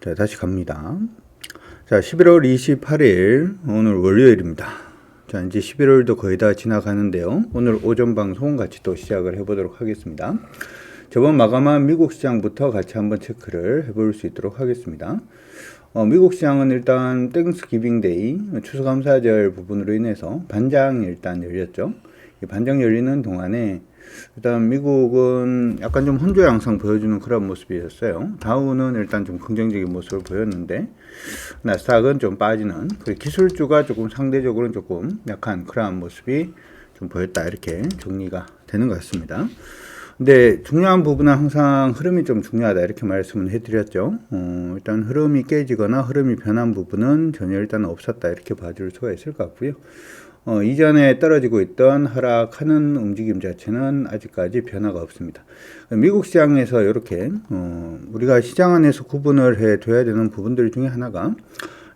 자, 다시 갑니다. 자, 11월 28일, 오늘 월요일입니다. 자, 이제 11월도 거의 다 지나가는데요. 오늘 오전 방송 같이 또 시작을 해보도록 하겠습니다. 저번 마감한 미국 시장부터 같이 한번 체크를 해볼 수 있도록 하겠습니다. 미국 시장은 일단 땡스기빙데이, 추수감사절 부분으로 인해서 반장이 일단 열렸죠. 이 반장 열리는 동안에 일단 미국은 약간 좀 혼조 양상 보여주는 그런 모습이었어요. 다우는 일단 좀 긍정적인 모습을 보였는데 나스닥은 좀 빠지는, 기술주가 조금 상대적으로는 조금 약한 그러한 모습이 좀 보였다, 이렇게 정리가 되는 것 같습니다. 근데 중요한 부분은 항상 흐름이 좀 중요하다, 이렇게 말씀을 해드렸죠. 일단 흐름이 깨지거나 흐름이 변한 부분은 전혀 일단 없었다, 이렇게 봐줄 수가 있을 것 같고요. 이전에 떨어지고 있던 하락하는 움직임 자체는 아직까지 변화가 없습니다. 미국 시장에서 이렇게 우리가 시장 안에서 구분을 해둬야 되는 부분들 중에 하나가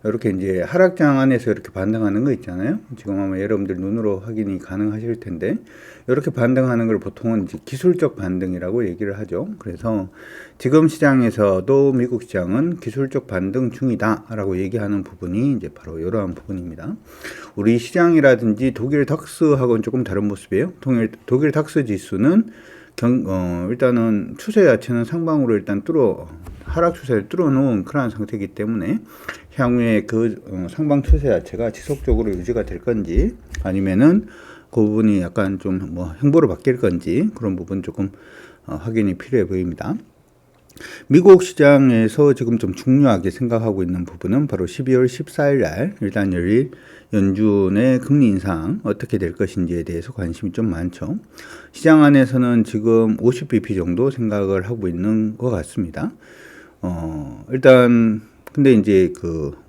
이렇게 이제 하락장 안에서 이렇게 반등하는 거 있잖아요. 지금 아마 여러분들 눈으로 확인이 가능하실 텐데, 이렇게 반등하는 걸 보통은 이제 기술적 반등이라고 얘기를 하죠. 그래서 지금 시장에서도 미국 시장은 기술적 반등 중이다라고 얘기하는 부분이 이제 바로 이러한 부분입니다. 우리 시장이라든지 독일 닥스하고는 조금 다른 모습이에요. 독일 닥스 지수는 일단은 추세 자체는 상방으로 일단 하락 추세를 뚫어놓은 그러한 상태이기 때문에 향후에 그 상방 추세 자체가 지속적으로 유지가 될 건지 아니면은 그 부분이 약간 좀 행보로 바뀔 건지 그런 부분 조금 확인이 필요해 보입니다. 미국 시장에서 지금 좀 중요하게 생각하고 있는 부분은 바로 12월 14일 날 일단 열릴 연준의 금리 인상 어떻게 될 것인지에 대해서 관심이 좀 많죠. 시장 안에서는 지금 50bp 정도 생각을 하고 있는 것 같습니다. 일단 근데 이제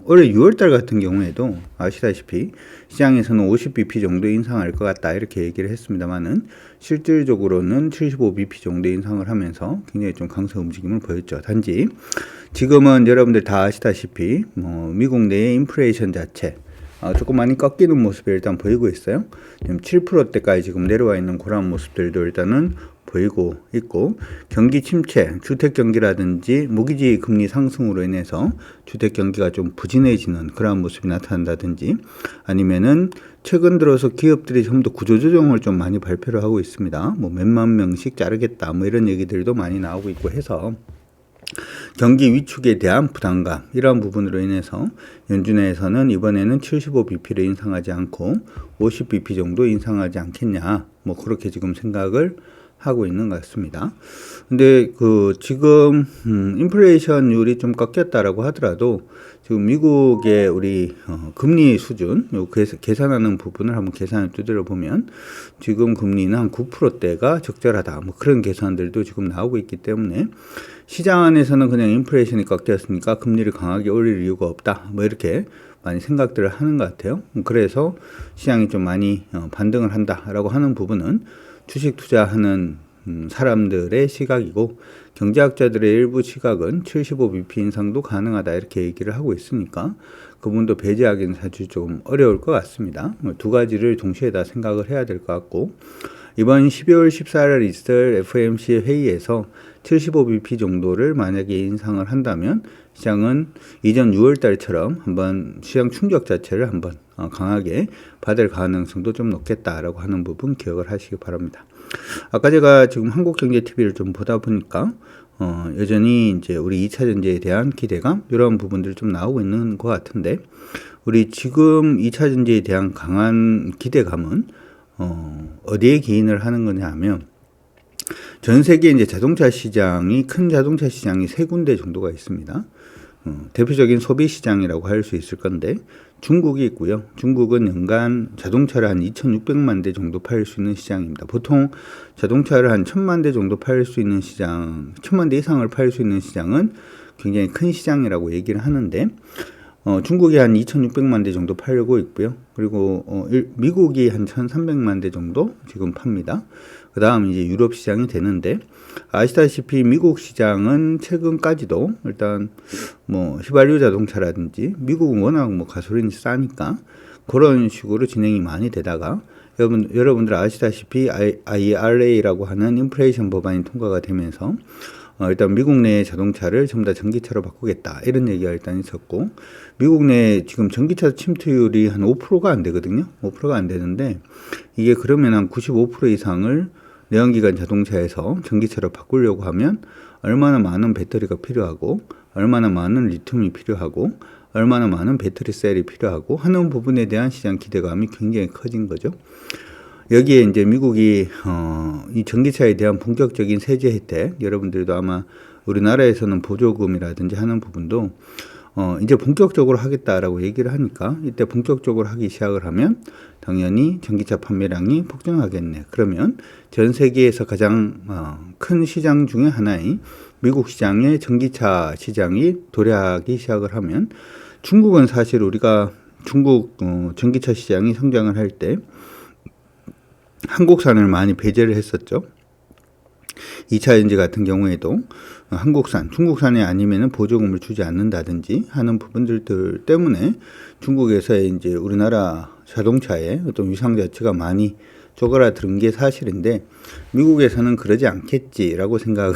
올해 6월달 같은 경우에도 아시다시피 시장에서는 50bp 정도 인상할 것 같다, 이렇게 얘기를 했습니다만은 실질적으로는 75bp 정도 인상을 하면서 굉장히 좀 강세 움직임을 보였죠. 단지 지금은 여러분들 다 아시다시피 미국 내의 인플레이션 자체 조금 많이 꺾이는 모습이 일단 보이고 있어요. 지금 7%대까지 지금 내려와 있는 그런 모습들도 일단은 보이고 있고, 경기 침체, 주택 경기라든지 모기지 금리 상승으로 인해서 주택 경기가 좀 부진해지는 그런 모습이 나타난다든지, 아니면은 최근 들어서 기업들이 전부 구조조정을 좀 많이 발표를 하고 있습니다. 몇만 명씩 자르겠다, 이런 얘기들도 많이 나오고 있고 해서 경기 위축에 대한 부담감, 이러한 부분으로 인해서 연준에서는 이번에는 75bp를 인상하지 않고 50bp 정도 인상하지 않겠냐, 그렇게 지금 생각을 하고 있는 것 같습니다. 근데 지금 인플레이션율이 좀 꺾였다라고 하더라도 지금 미국의 우리 금리 수준, 계산하는 부분을 한번 계산을 두드려 보면 지금 금리는 한 9%대가 적절하다, 그런 계산들도 지금 나오고 있기 때문에 시장 안에서는 그냥 인플레이션이 꺾였으니까 금리를 강하게 올릴 이유가 없다, 이렇게 많이 생각들을 하는 것 같아요. 그래서 시장이 좀 많이 반등을 한다라고 하는 부분은 주식 투자하는 사람들의 시각이고, 경제학자들의 일부 시각은 75bp 인상도 가능하다, 이렇게 얘기를 하고 있으니까 그분도 배제하기는 사실 좀 어려울 것 같습니다. 두 가지를 동시에 다 생각을 해야 될 것 같고, 이번 12월 14일 있을 FOMC 회의에서 75bp 정도를 만약에 인상을 한다면 시장은 이전 6월달처럼 한번 시장 충격 자체를 한번 강하게 받을 가능성도 좀 높겠다라고 하는 부분 기억을 하시기 바랍니다. 아까 제가 지금 한국경제TV를 좀 보다 보니까 여전히 이제 우리 2차 전지에 대한 기대감, 이런 부분들이 좀 나오고 있는 것 같은데, 우리 지금 2차 전지에 대한 강한 기대감은 어디에 기인을 하는 거냐 하면, 전 세계 이제 큰 자동차 시장이 세 군데 정도가 있습니다. 대표적인 소비 시장이라고 할 수 있을 건데, 중국이 있고요. 중국은 연간 자동차를 한 2,600만 대 정도 팔 수 있는 시장입니다. 보통 자동차를 한 1,000만 대 정도 팔 수 있는 시장, 1,000만 대 이상을 팔 수 있는 시장은 굉장히 큰 시장이라고 얘기를 하는데, 중국이 한 2,600만 대 정도 팔고 있고요. 그리고 미국이 한 1,300만 대 정도 지금 팝니다. 그 다음 이제 유럽 시장이 되는데, 아시다시피 미국 시장은 최근까지도 일단 휘발유 자동차라든지, 미국은 워낙 가솔린이 싸니까 그런 식으로 진행이 많이 되다가, 여러분들 아시다시피 IRA라고 하는 인플레이션 법안이 통과가 되면서 일단 미국 내 자동차를 전부 다 전기차로 바꾸겠다 이런 얘기가 일단 있었고, 미국 내 지금 전기차 침투율이 한 5%가 안 되거든요. 5%가 안 되는데 이게 그러면 한 95% 이상을 내연기관 자동차에서 전기차로 바꾸려고 하면 얼마나 많은 배터리가 필요하고 얼마나 많은 리튬이 필요하고 얼마나 많은 배터리 셀이 필요하고 하는 부분에 대한 시장 기대감이 굉장히 커진 거죠. 여기에 이제 미국이 이 전기차에 대한 본격적인 세제 혜택, 여러분들도 아마 우리나라에서는 보조금이라든지 하는 부분도 이제 본격적으로 하겠다라고 얘기를 하니까 이때 본격적으로 하기 시작을 하면 당연히 전기차 판매량이 폭증하겠네. 그러면 전 세계에서 가장 큰 시장 중에 하나인 미국 시장의 전기차 시장이 도래하기 시작을 하면, 중국은 사실 우리가 중국 전기차 시장이 성장을 할 때 한국산을 많이 배제를 했었죠. 2차 전지 같은 경우에도 한국산, 중국산이 아니면은 보조금을 주지 않는다든지 하는 부분들 때문에 중국에서의 이제 우리나라 자동차의 어떤 위상 자체가 많이 쪼그라든 게 사실인데, 미국에서는 그러지 않겠지라고 생각을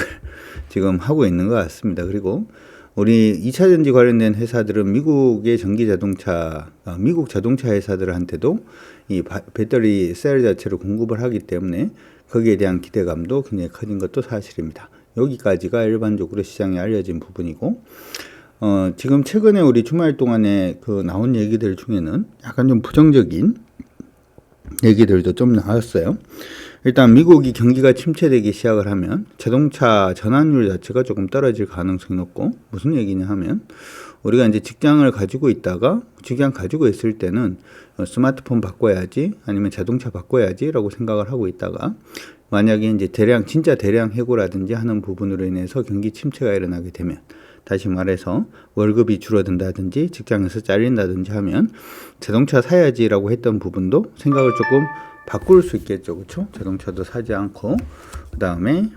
지금 하고 있는 것 같습니다. 그리고 우리 2차 전지 관련된 회사들은 미국의 전기 자동차, 미국 자동차 회사들한테도 이 배터리 셀 자체를 공급을 하기 때문에 거기에 대한 기대감도 굉장히 커진 것도 사실입니다. 여기까지가 일반적으로 시장에 알려진 부분이고, 지금 최근에 우리 주말 동안에 나온 얘기들 중에는 약간 좀 부정적인 얘기들도 좀 나왔어요. 일단 미국이 경기가 침체되기 시작을 하면 자동차 전환율 자체가 조금 떨어질 가능성이 높고, 무슨 얘기냐 하면 우리가 이제 직장을 가지고 있다가 직장 가지고 있을 때는 스마트폰 바꿔야지 아니면 자동차 바꿔야지라고 생각을 하고 있다가 만약에 이제 진짜 대량 해고라든지 하는 부분으로 인해서 경기 침체가 일어나게 되면, 다시 말해서 월급이 줄어든다든지 직장에서 잘린다든지 하면 자동차 사야지라고 했던 부분도 생각을 조금 바꿀 수 있겠죠. 그렇죠? 자동차도 사지 않고 그다음에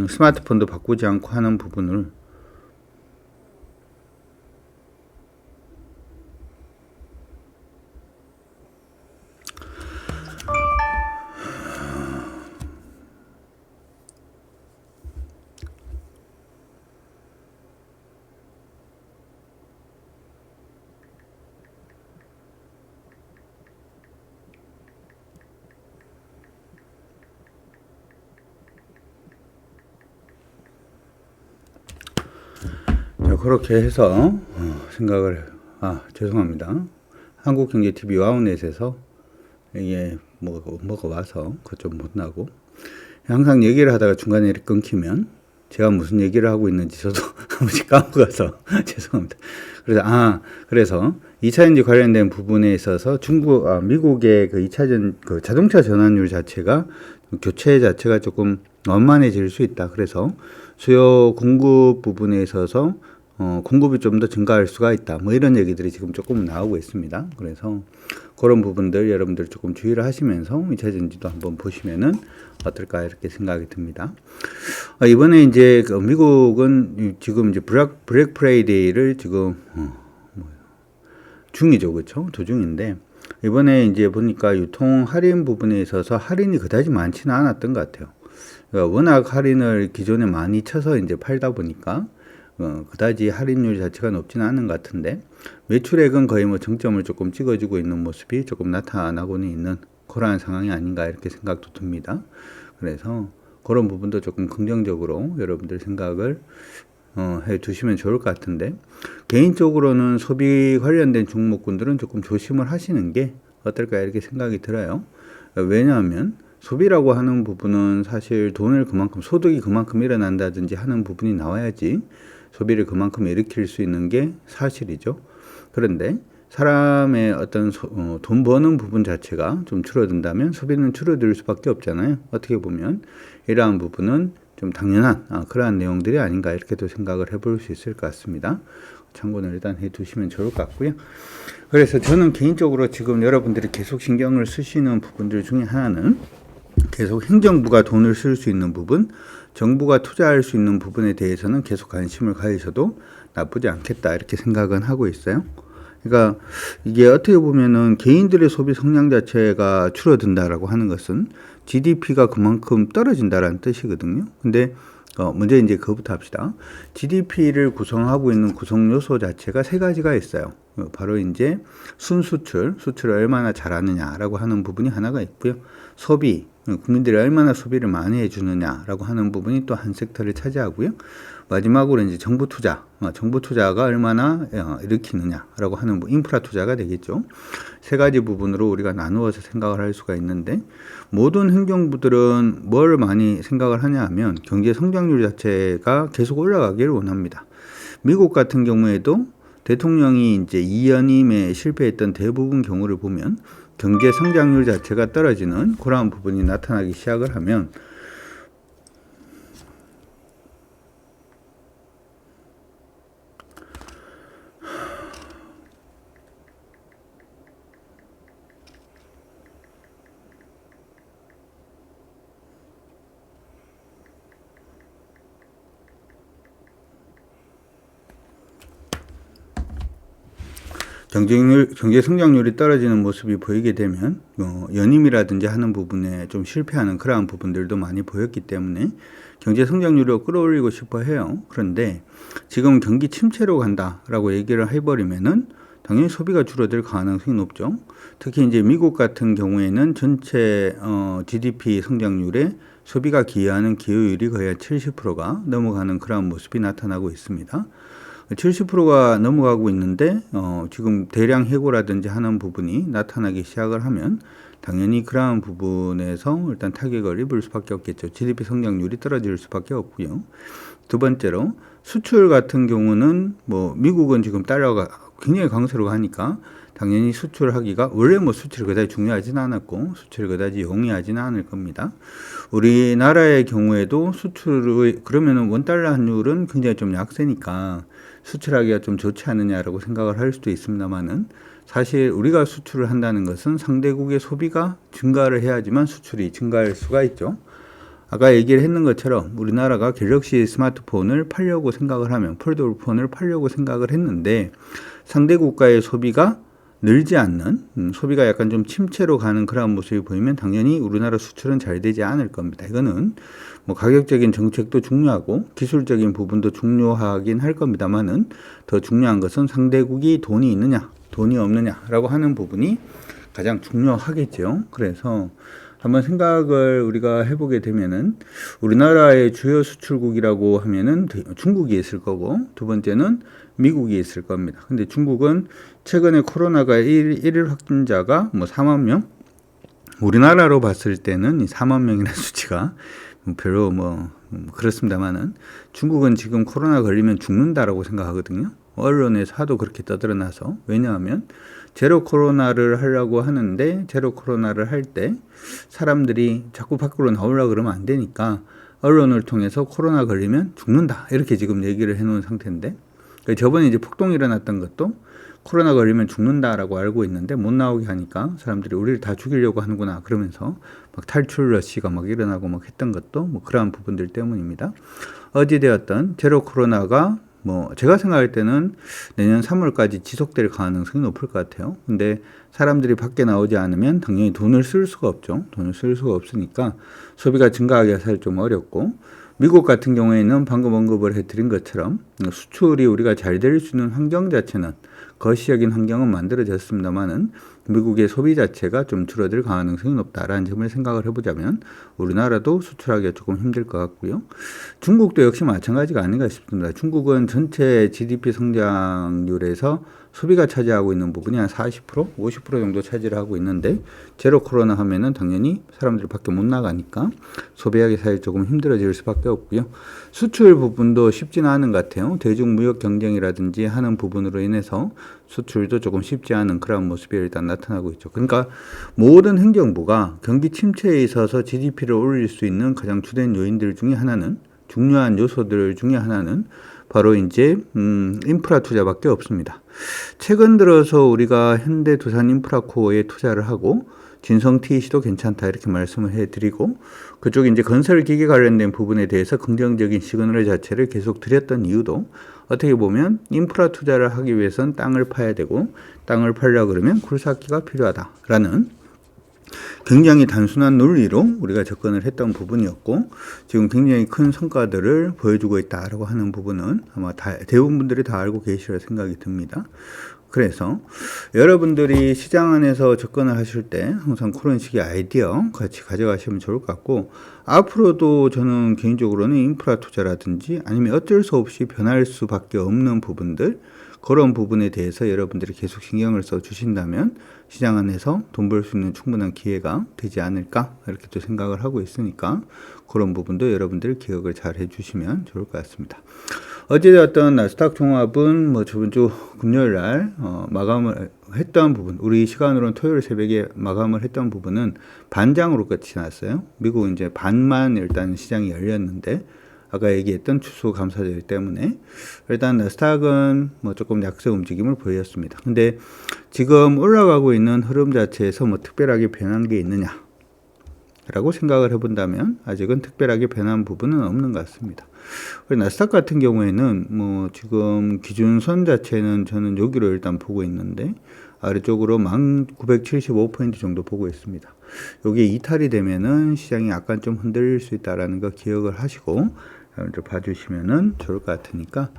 스마트폰도 바꾸지 않고 하는 부분을 그렇게 해서 생각을 죄송합니다. 한국경제TV 와우넷에서 이게 뭐가 와서 그거 좀 못나고, 항상 얘기를 하다가 중간에 이렇게 끊기면 제가 무슨 얘기를 하고 있는지 저도 한 번씩 까먹어서 죄송합니다. 그래서 2차전지 관련된 부분에 있어서 미국의 그 자동차 전환율 자체가 교체 자체가 조금 원만해질 수 있다. 그래서 수요 공급 부분에 있어서 공급이 좀 더 증가할 수가 있다. 이런 얘기들이 지금 조금 나오고 있습니다. 그래서 그런 부분들 여러분들 조금 주의를 하시면서 2차 전지도 한번 보시면은 어떨까 이렇게 생각이 듭니다. 이번에 이제 미국은 지금 이제 블랙 프라이데이를 지금 중이죠. 그렇죠? 도중인데 이번에 이제 보니까 유통 할인 부분에 있어서 할인이 그다지 많지는 않았던 것 같아요. 그러니까 워낙 할인을 기존에 많이 쳐서 이제 팔다 보니까 그다지 할인율 자체가 높지는 않은 것 같은데, 매출액은 거의 정점을 조금 찍어주고 있는 모습이 조금 나타나고는 있는 그러한 상황이 아닌가 이렇게 생각도 듭니다. 그래서 그런 부분도 조금 긍정적으로 여러분들 생각을 해 두시면 좋을 것 같은데, 개인적으로는 소비 관련된 종목군들은 조금 조심을 하시는 게 어떨까 이렇게 생각이 들어요. 왜냐하면 소비라고 하는 부분은 사실 돈을 소득이 그만큼 일어난다든지 하는 부분이 나와야지 소비를 그만큼 일으킬 수 있는 게 사실이죠. 그런데 사람의 어떤 돈 버는 부분 자체가 좀 줄어든다면 소비는 줄어들 수밖에 없잖아요. 어떻게 보면 이러한 부분은 좀 당연한 그러한 내용들이 아닌가 이렇게도 생각을 해볼 수 있을 것 같습니다. 참고는 일단 해두시면 좋을 것 같고요. 그래서 저는 개인적으로 지금 여러분들이 계속 신경을 쓰시는 부분들 중에 하나는 계속 행정부가 돈을 쓸 수 있는 부분, 정부가 투자할 수 있는 부분에 대해서는 계속 관심을 가지셔도 나쁘지 않겠다 이렇게 생각은 하고 있어요. 그러니까 이게 어떻게 보면은 개인들의 소비 성장 자체가 줄어든다라고 하는 것은 GDP가 그만큼 떨어진다라는 뜻이거든요. 근데 먼저 이제 그거부터 합시다. GDP를 구성하고 있는 구성 요소 자체가 세 가지가 있어요. 바로 이제 수출을 얼마나 잘하느냐라고 하는 부분이 하나가 있고요. 소비, 국민들이 얼마나 소비를 많이 해주느냐라고 하는 부분이 또 한 섹터를 차지하고요. 마지막으로 이제 정부 투자가 얼마나 일으키느냐라고 하는 인프라 투자가 되겠죠. 세 가지 부분으로 우리가 나누어서 생각을 할 수가 있는데, 모든 행정부들은 뭘 많이 생각을 하냐 하면 경제 성장률 자체가 계속 올라가기를 원합니다. 미국 같은 경우에도 대통령이 이제 2연임에 실패했던 대부분 경우를 보면 경제 성장률 자체가 떨어지는 그러한 부분이 나타나기 시작을 하면 경제 성장률이 떨어지는 모습이 보이게 되면 연임이라든지 하는 부분에 좀 실패하는 그러한 부분들도 많이 보였기 때문에 경제 성장률을 끌어올리고 싶어 해요. 그런데 지금 경기 침체로 간다라고 얘기를 해버리면은 당연히 소비가 줄어들 가능성이 높죠. 특히 이제 미국 같은 경우에는 전체 GDP 성장률에 소비가 기여하는 기여율이 거의 70%가 넘어가는 그러한 모습이 나타나고 있습니다. 70%가 넘어가고 있는데 지금 대량 해고라든지 하는 부분이 나타나기 시작을 하면 당연히 그러한 부분에서 일단 타격을 입을 수밖에 없겠죠. GDP 성장률이 떨어질 수밖에 없고요. 두 번째로 수출 같은 경우는 미국은 지금 달러가 굉장히 강세로 가니까 당연히 수출하기가 원래 수출이 그다지 중요하지는 않았고 수출이 그다지 용이하지는 않을 겁니다. 우리나라의 경우에도 수출을 그러면은 원달러 환율은 굉장히 좀 약세니까 수출하기가 좀 좋지 않느냐라고 생각을 할 수도 있습니다만은 사실 우리가 수출을 한다는 것은 상대국의 소비가 증가를 해야지만 수출이 증가할 수가 있죠. 아까 얘기를 했는 것처럼 우리나라가 갤럭시 스마트폰을 팔려고 생각을 하면 폴더폰을 팔려고 생각을 했는데 상대 국가의 소비가 늘지 않는 소비가 약간 좀 침체로 가는 그런 모습이 보이면 당연히 우리나라 수출은 잘 되지 않을 겁니다. 이거는 가격적인 정책도 중요하고 기술적인 부분도 중요하긴 할 겁니다만은 더 중요한 것은 상대국이 돈이 있느냐 돈이 없느냐라고 하는 부분이 가장 중요하겠죠. 그래서 한번 생각을 우리가 해보게 되면은 우리나라의 주요 수출국이라고 하면은 중국이 있을 거고 두 번째는 미국이 있을 겁니다. 근데 중국은 최근에 코로나가 일일 확진자가 4만 명? 우리나라로 봤을 때는 이 4만 명이라는 수치가 별로 그렇습니다만은 중국은 지금 코로나 걸리면 죽는다라고 생각하거든요. 언론에서 하도 그렇게 떠들어놔서. 왜냐하면 제로 코로나를 하려고 하는데 제로 코로나를 할 때 사람들이 자꾸 밖으로 나오려고 그러면 안 되니까 언론을 통해서 코로나 걸리면 죽는다 이렇게 지금 얘기를 해놓은 상태인데 저번에 이제 폭동이 일어났던 것도 코로나 걸리면 죽는다라고 알고 있는데 못 나오게 하니까 사람들이 우리를 다 죽이려고 하는구나 그러면서 탈출 러시가 일어나고 했던 것도 그러한 부분들 때문입니다. 어찌되었든 제로 코로나가 제가 생각할 때는 내년 3월까지 지속될 가능성이 높을 것 같아요. 근데 사람들이 밖에 나오지 않으면 당연히 돈을 쓸 수가 없죠. 돈을 쓸 수가 없으니까 소비가 증가하기가 사실 좀 어렵고 미국 같은 경우에는 방금 언급을 해드린 것처럼 수출이 우리가 잘 될 수 있는 환경 자체는 거시적인 환경은 만들어졌습니다만은 미국의 소비 자체가 좀 줄어들 가능성이 높다라는 점을 생각을 해보자면 우리나라도 수출하기가 조금 힘들 것 같고요. 중국도 역시 마찬가지가 아닌가 싶습니다. 중국은 전체 GDP 성장률에서 소비가 차지하고 있는 부분이 한 40%, 50% 정도 차지를 하고 있는데 제로 코로나 하면은 당연히 사람들이 밖에 못 나가니까 소비하기 사실 조금 힘들어질 수밖에 없고요. 수출 부분도 쉽지는 않은 것 같아요. 대중무역 경쟁이라든지 하는 부분으로 인해서 수출도 조금 쉽지 않은 그런 모습이 일단 나타나고 있죠. 그러니까 모든 행정부가 경기 침체에 있어서 GDP를 올릴 수 있는 가장 주된 요인들 중에 하나는 중요한 요소들 중에 하나는 바로 이제 인프라 투자밖에 없습니다. 최근 들어서 우리가 현대두산인프라코어에 투자를 하고 진성 TEC도 괜찮다 이렇게 말씀을 해드리고 그쪽 이제 건설기계 관련된 부분에 대해서 긍정적인 시그널 자체를 계속 드렸던 이유도 어떻게 보면 인프라 투자를 하기 위해선 땅을 파야 되고 땅을 팔려고 그러면 굴삭기가 필요하다라는 굉장히 단순한 논리로 우리가 접근을 했던 부분이었고 지금 굉장히 큰 성과들을 보여주고 있다라고 하는 부분은 아마 대부분 분들이 다 알고 계시리라 생각이 듭니다. 그래서 여러분들이 시장 안에서 접근을 하실 때 항상 그런 식의 아이디어 같이 가져가시면 좋을 것 같고 앞으로도 저는 개인적으로는 인프라 투자라든지 아니면 어쩔 수 없이 변할 수밖에 없는 부분들 그런 부분에 대해서 여러분들이 계속 신경을 써 주신다면 시장 안에서 돈 벌 수 있는 충분한 기회가 되지 않을까 이렇게 또 생각을 하고 있으니까 그런 부분도 여러분들 기억을 잘 해주시면 좋을 것 같습니다. 어찌되었던 나스닥 종합은 뭐 저번 주 금요일 날 마감을 했던 부분, 우리 시간으로는 토요일 새벽에 마감을 했던 부분은 반장으로 끝이 났어요. 미국은 이제 반만 일단 시장이 열렸는데 아까 얘기했던 추수 감사절 때문에 일단 나스닥은 뭐 조금 약세 움직임을 보였습니다. 근데 지금 올라가고 있는 흐름 자체에서 뭐 특별하게 변한 게 있느냐 라고 생각을 해본다면 아직은 특별하게 변한 부분은 없는 것 같습니다. 나스닥 같은 경우에는 뭐 지금 기준선 자체는 저는 여기로 일단 보고 있는데 아래쪽으로 1975포인트 정도 보고 있습니다. 여기에 이탈이 되면은 시장이 약간 좀 흔들릴 수 있다라는 거 기억을 하시고 여러분들 봐주시면은 좋을 것 같으니까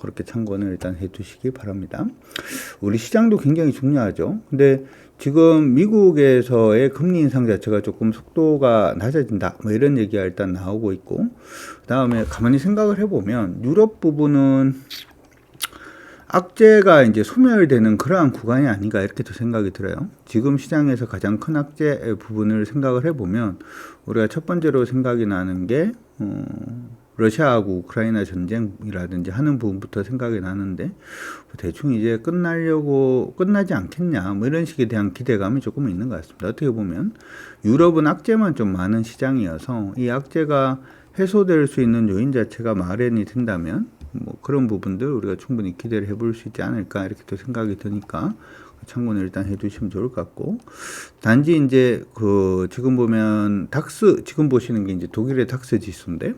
그렇게 참고는 일단 해두시기 바랍니다. 우리 시장도 굉장히 중요하죠. 근데 지금 미국에서의 금리 인상 자체가 조금 속도가 낮아진다. 뭐 이런 얘기가 일단 나오고 있고, 그 다음에 가만히 생각을 해보면 유럽 부분은 악재가 이제 소멸되는 그러한 구간이 아닌가 이렇게 또 생각이 들어요. 지금 시장에서 가장 큰 악재 부분을 생각을 해보면 우리가 첫 번째로 생각이 나는 게 러시아하고 우크라이나 전쟁이라든지 하는 부분부터 생각이 나는데 대충 이제 끝나지 않겠냐 뭐 이런 식에 대한 기대감이 조금 있는 것 같습니다. 어떻게 보면 유럽은 악재만 좀 많은 시장이어서 이 악재가 해소될 수 있는 요인 자체가 마련이 된다면 뭐 그런 부분들 우리가 충분히 기대를 해볼 수 있지 않을까 이렇게 또 생각이 드니까 참고는 일단 해두시면 좋을 것 같고 단지 이제 지금 보면 닥스 지금 보시는 게 이제 독일의 닥스 지수인데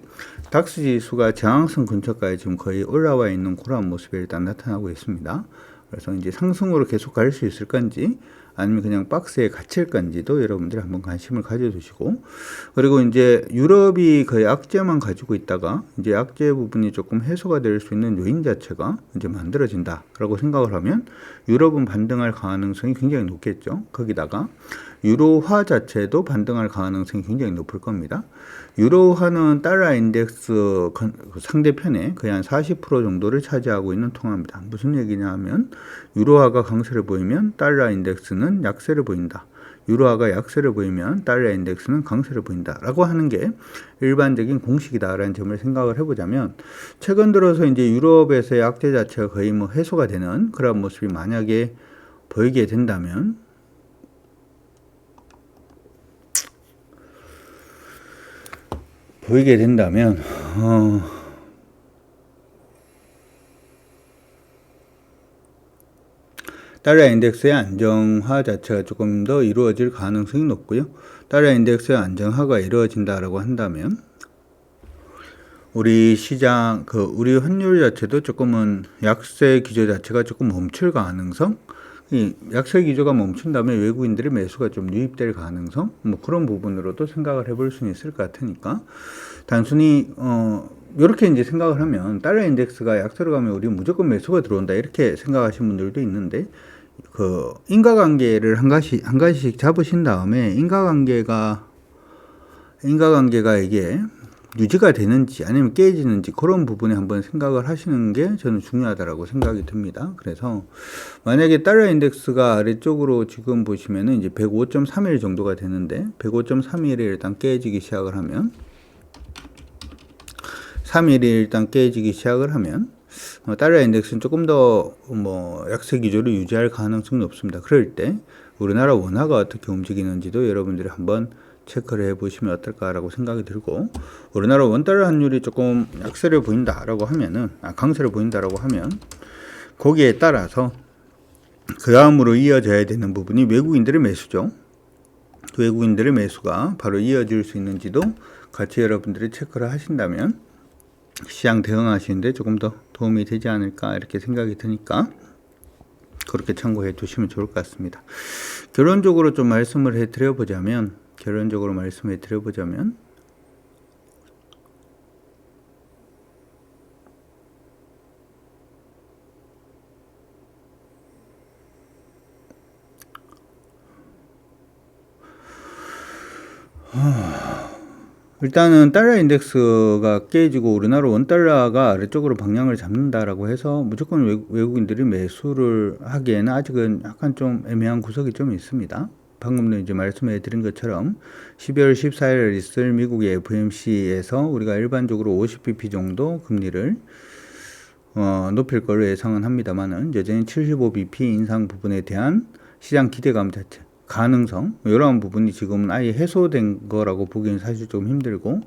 닥스 지수가 저항선 근처까지 지금 거의 올라와 있는 그런 모습이 일단 나타나고 있습니다. 그래서 이제 상승으로 계속 갈 수 있을 건지 아니면 그냥 박스에 갇힐 건지도 여러분들이 한번 관심을 가져두시고 그리고 이제 유럽이 거의 악재만 가지고 있다가 이제 악재 부분이 조금 해소가 될 수 있는 요인 자체가 이제 만들어진다라고 생각을 하면 유럽은 반등할 가능성이 굉장히 높겠죠. 거기다가 유로화 자체도 반등할 가능성이 굉장히 높을 겁니다. 유로화는 달러 인덱스 상대편에 거의 한 40% 정도를 차지하고 있는 통화입니다. 무슨 얘기냐 하면 유로화가 강세를 보이면 달러 인덱스는 약세를 보인다. 유로화가 약세를 보이면 달러 인덱스는 강세를 보인다. 라고 하는 게 일반적인 공식이다라는 점을 생각을 해보자면 최근 들어서 이제 유럽에서의 악재 자체가 거의 뭐 해소가 되는 그런 모습이 만약에 보이게 된다면 달러 인덱스의 안정화 자체가 조금 더 이루어질 가능성이 높고요. 달러 인덱스의 안정화가 이루어진다라고 한다면 우리 시장 우리 환율 자체도 조금은 약세 기조 자체가 조금 멈출 가능성, 이 약세 기조가 멈춘다면 외국인들의 매수가 좀 유입될 가능성, 뭐 그런 부분으로도 생각을 해볼 수는 있을 것 같으니까 단순히 이렇게 이제 생각을 하면 달러 인덱스가 약세로 가면 우리 무조건 매수가 들어온다 이렇게 생각하시는 분들도 있는데 인과관계를 한 가지씩 잡으신 다음에 인과관계가 이게 유지가 되는지 아니면 깨지는지 그런 부분에 한번 생각을 하시는 게 저는 중요하다고 생각이 듭니다. 그래서 만약에 달러 인덱스가 아래쪽으로 지금 보시면은 이제 105.31 정도가 되는데 105.31이 일단 깨지기 시작을 하면 3일이 일단 깨지기 시작을 하면 달러 인덱스는 조금 더 약세 기조를 유지할 가능성이 높습니다. 그럴 때 우리나라 원화가 어떻게 움직이는지도 여러분들이 한번 체크를 해보시면 어떨까라고 생각이 들고 우리나라 원달러 환율이 조금 약세를 보인다라고 하면은 강세를 보인다라고 하면 거기에 따라서 그 다음으로 이어져야 되는 부분이 외국인들의 매수죠. 외국인들의 매수가 바로 이어질 수 있는지도 같이 여러분들이 체크를 하신다면 시장 대응하시는데 조금 더 도움이 되지 않을까 이렇게 생각이 드니까 그렇게 참고해 두시면 좋을 것 같습니다. 결론적으로 좀 말씀을 해드려 보자면 일단은 달러 인덱스가 깨지고 우리나라 원달러가 아래쪽으로 방향을 잡는다라고 해서 무조건 외국인들이 매수를 하기에는 아직은 약간 좀 애매한 구석이 좀 있습니다. 방금도 이제 말씀해 드린 것처럼 12월 14일 있을 미국의 FOMC에서 우리가 일반적으로 50bp 정도 금리를 높일 걸로 예상은 합니다만은 여전히 75bp 인상 부분에 대한 시장 기대감 자체 가능성 이러한 부분이 지금은 아예 해소된 거라고 보기는 사실 좀 힘들고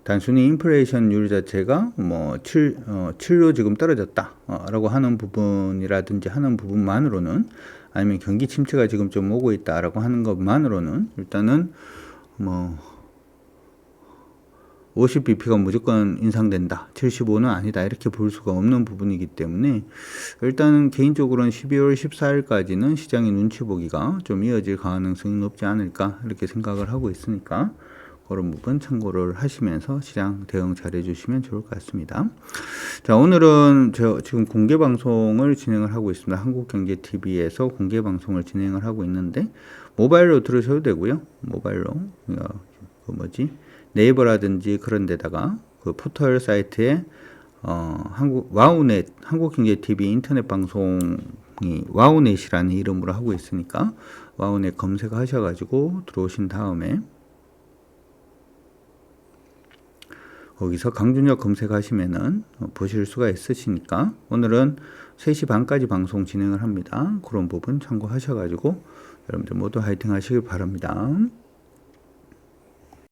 단순히 인플레이션율 자체가 뭐 7로 지금 떨어졌다 라고 하는 부분이라든지 하는 부분만으로는 아니면 경기 침체가 지금 좀 오고 있다라고 하는 것만으로는 일단은 뭐 50bp가 무조건 인상된다 75는 아니다 이렇게 볼 수가 없는 부분이기 때문에 일단은 개인적으로는 12월 14일까지는 시장의 눈치 보기가 좀 이어질 가능성이 높지 않을까 이렇게 생각을 하고 있으니까 그런 부분 참고를 하시면서 시장 대응 잘 해주시면 좋을 것 같습니다. 자, 오늘은 저 지금 공개 방송을 진행을 하고 있습니다. 한국경제TV에서 공개 방송을 진행을 하고 있는데 모바일로 들으셔도 되고요. 모바일로 네이버라든지 그런 데다가 그 포털 사이트에 와우넷 한국경제TV 인터넷 방송이 와우넷이라는 이름으로 하고 있으니까 와우넷 검색하셔가지고 들어오신 다음에 거기서 강준혁 검색하시면은 보실 수가 있으시니까 오늘은 3시 반까지 방송 진행을 합니다. 그런 부분 참고하셔가지고 여러분들 모두 화이팅 하시길 바랍니다.